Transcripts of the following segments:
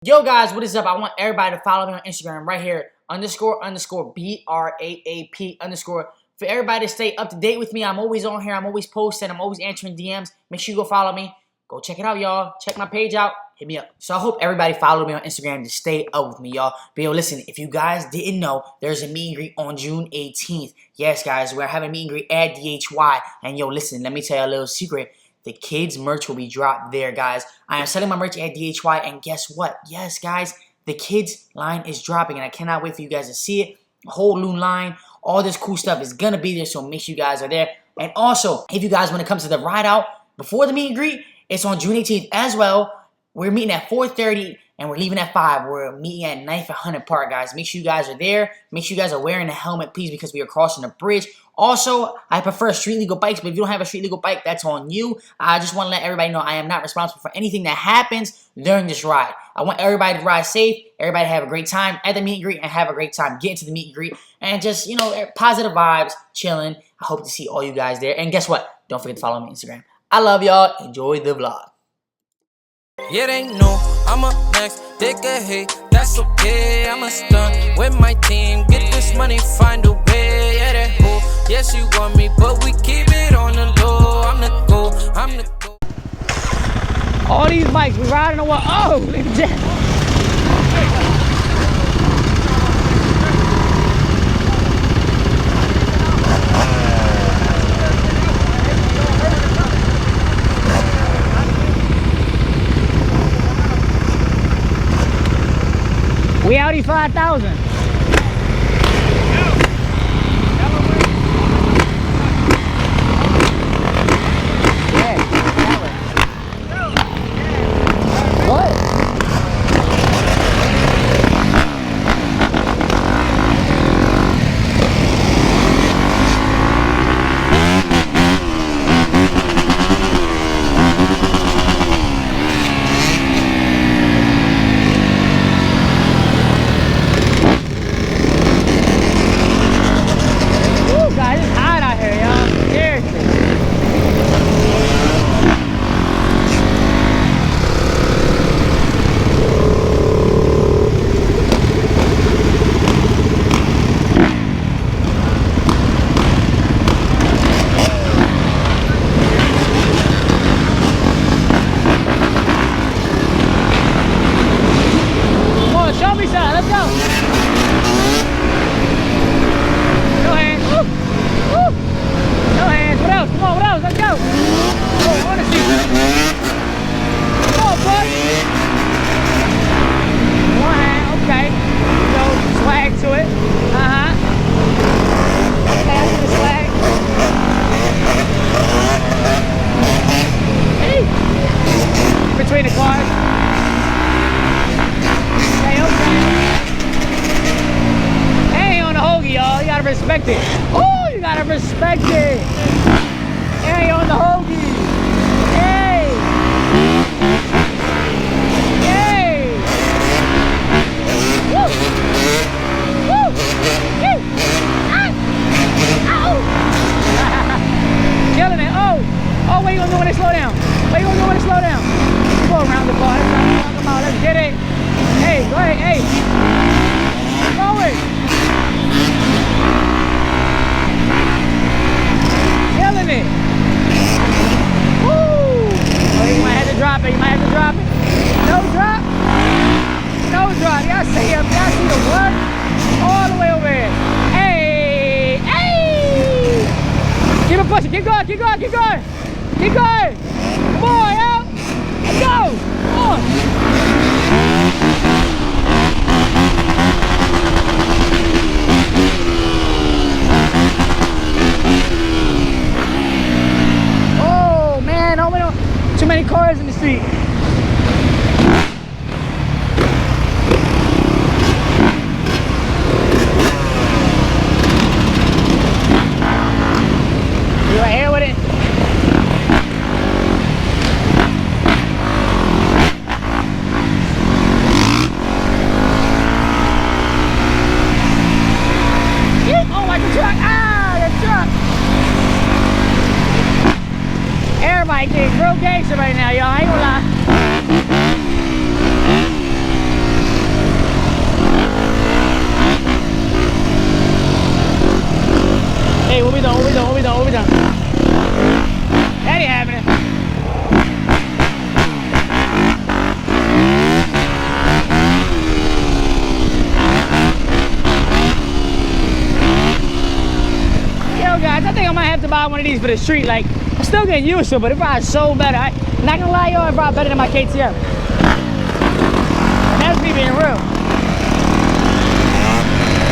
Yo guys, what is up? I want everybody to follow me on Instagram right here, __BRAAP _ for everybody to stay up to date with me. I'm always on here. I'm always posting. I'm always answering DMs. Make sure you go follow me. Go check it out, y'all. Check my page out. Hit me up. So I hope everybody followed me on Instagram to stay up with me, y'all. But yo, listen, if you guys didn't know, there's a meet and greet on June 18th. Yes, guys, we're having a meet and greet at DHY. And yo, listen, let me tell you a little secret. The kids' merch will be dropped there, guys. I am selling my merch at DHY, and guess what? Yes, guys, the kids' line is dropping, and I cannot wait for you guys to see it. A whole new line, all this cool stuff is going to be there, so make sure you guys are there. And also, if you guys want to come to the ride out before the meet and greet, it's on June 18th as well. We're meeting at 4:30, and we're leaving at 5. We're meeting at 9th and Hunter Park, guys. Make sure you guys are there. Make sure you guys are wearing a helmet, please, because we are crossing a bridge. Also, I prefer street legal bikes, but if you don't have a street legal bike, that's on you. I just want to let everybody know I am not responsible for anything that happens during this ride. I want everybody to ride safe, everybody to have a great time at the meet and greet, and have a great time getting to the meet and greet, and just, you know, positive vibes, chilling. I hope to see all you guys there. And guess what? Don't forget to follow me on Instagram. I love y'all. Enjoy the vlog. Yeah, they know I'm up next, take a hit, that's okay. I'm a stunt with my team, get this money, find a way. Yeah, that hoe, yes, you want me, but we keep it on the low. I'm the go, I'm the go. All these bikes, we riding on what? Oh, look at that. We Audi 5000. Between the cars. Okay, okay. Hey, on the hoagie, y'all. You gotta respect it. Oh, you gotta respect it. Hey, on the hoagie. Hey. Hey. Woo. Woo. Woo. Ah. Ow. Killing it. Oh. Oh, what are you gonna do when they slow down? What are you gonna do when they slow down? Go around the car. Come on, let's get it. Hey, go ahead. Hey. Keep going. Killing it. Woo. Oh, you might have to drop it. You might have to drop it. No drop. No drop. Y'all see him. Y'all see the work all the way over here. Hey. Hey. Keep it pushing. Keep going. Keep going. Keep going. Keep going. Come on, yo. Let's go. Come on. Oh, man. Too many cars in the street. You right here with it? got one of these for the street. Like, I'm still getting used to it, but it rides so better. Not gonna lie, y'all, it rides better than my KTM. And that's me being real.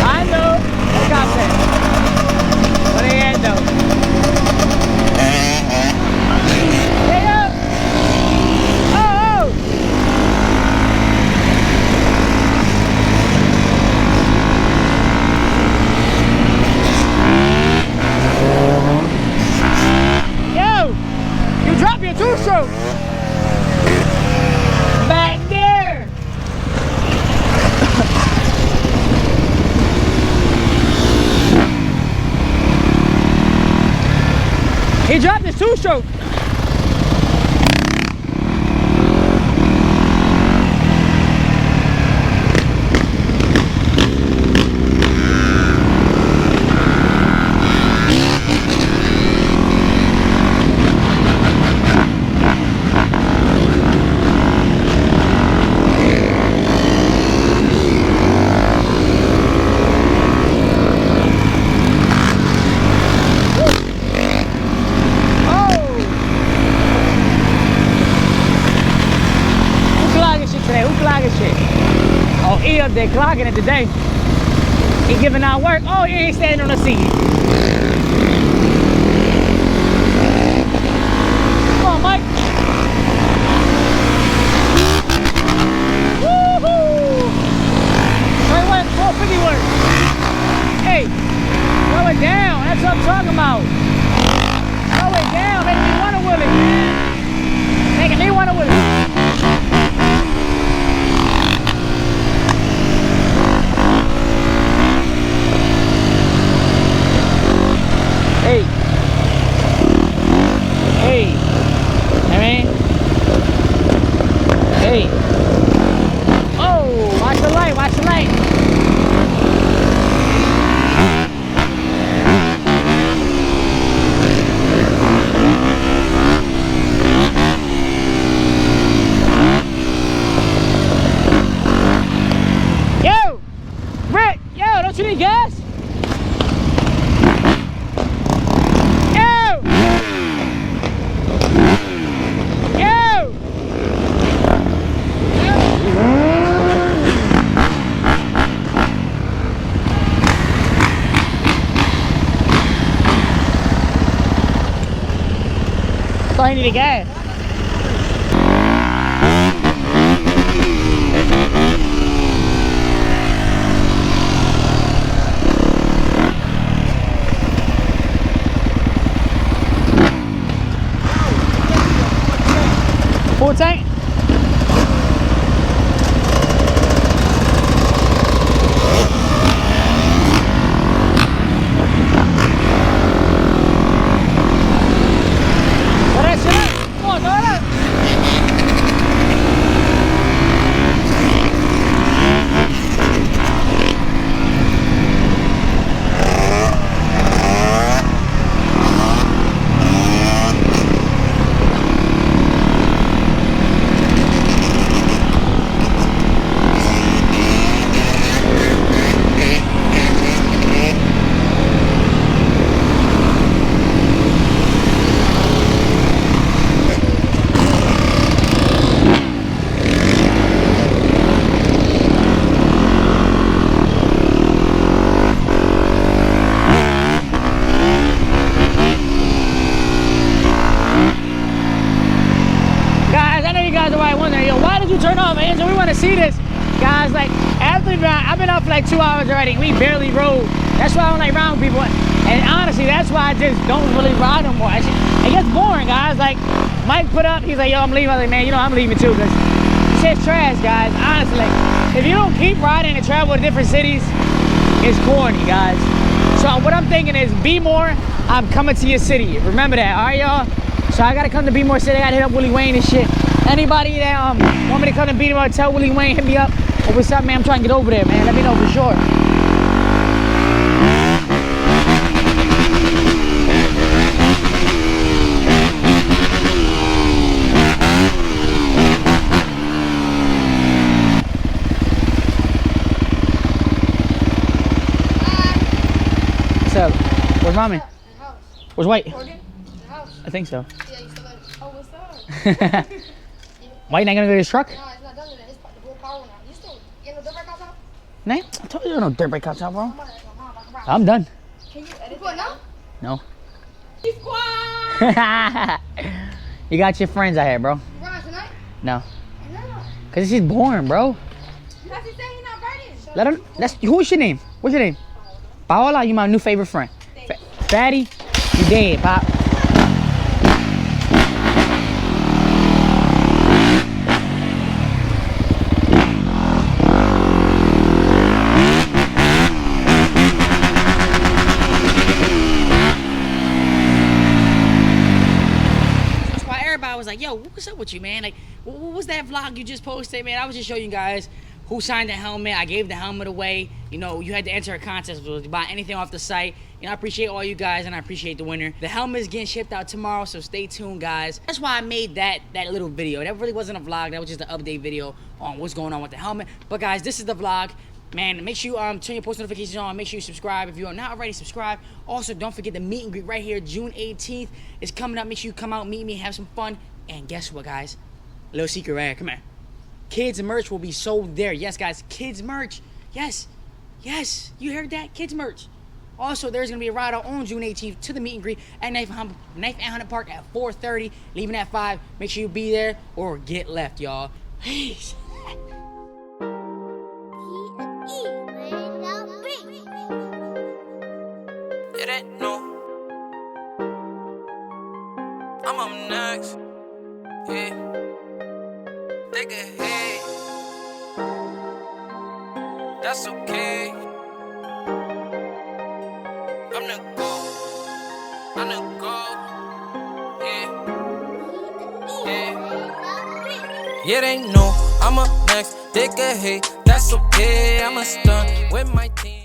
I know. What cop said? What they at though? Hey up! Oh! Yo! You dropped your two-stroke! Back there! He dropped his two-stroke. They're clogging it today. He giving out work. Oh, he ain't standing on the seat. Come on, Mike. Woohoo! Straight work, 450 work. Hey, slow it down. That's what I'm talking about. Slow it down. Make me want to will it. Making me want to will it. Hey. Hey. I mean. Hey. Oh, watch the light, watch the light. Yo! Rick, yo, don't you need gas? I need a gas. Full tank? Turn off, man. So we want to see this, guys. Like, after I've been up for like 2 hours already. We barely rode. That's why I don't like riding with people. And honestly, that's why I just don't really ride no more. It gets boring, guys. Like, Mike put up, he's like, yo, I'm leaving. I was like, man, you know, I'm leaving too, because shit's trash, guys. Honestly, like, if you don't keep riding and travel to different cities, it's corny, guys. So what I'm thinking is, be more. I'm coming to your city. Remember that, all right, y'all? So I gotta come to Be More City. I gotta hit up Willie Wayne and shit. Anybody that want me to come to Be More, tell Willie Wayne, hit me up. Or what's up, man? I'm trying to get over there, man. Let me know for sure. What's up? Where's mommy? Where's White? Morgan? In the house. I think so. Yeah, you still got it. Oh, what's up? White not gonna go to his truck? Nah, it's not done yet. It's the whole power now. You still get no dirt bike outside? Nah, I told you no dirt bike outside, bro. I'm gonna ask my mom about the route. I'm done. Can you edit that now? No. Squad! You got your friends out here, bro. You ride tonight? No. No. Cause it's just boring, bro. Because he's saying he's not riding. Let him. What's your name? What's your name? Paola. You my new favorite friend. Fatty, you dead, Pop. Everybody was like, yo, what's up with you, man? Like, what was that vlog you just posted, man? I was just showing you guys who signed the helmet. I gave the helmet away. You know, you had to enter a contest to buy anything off the site. You know, I appreciate all you guys, and I appreciate the winner. The helmet is getting shipped out tomorrow, so stay tuned, guys. That's why I made that little video. That really wasn't a vlog. That was just an update video on what's going on with the helmet. But, guys, this is the vlog. Man, make sure you turn your post notifications on. Make sure you subscribe if you are not already subscribed. Also, don't forget the meet and greet right here. June 18th is coming up. Make sure you come out, meet me, have some fun. And guess what, guys? A little secret right here. Come here. Kids merch will be sold there. Yes, guys. Kids merch. Yes. Yes. You heard that? Kids merch. Also, there's going to be a ride out on June 18th to the meet and greet at Knife and Hunter Park at 4:30. Leaving at 5. Make sure you be there or get left, y'all. Peace. It ain't no. I'm up next. Yeah. Take a hit. That's okay. I'm the GOAT. I'm the GOAT. Yeah. Yeah. It ain't no. I'm up next. Take a hit. That's okay. I'm a stunt with my team.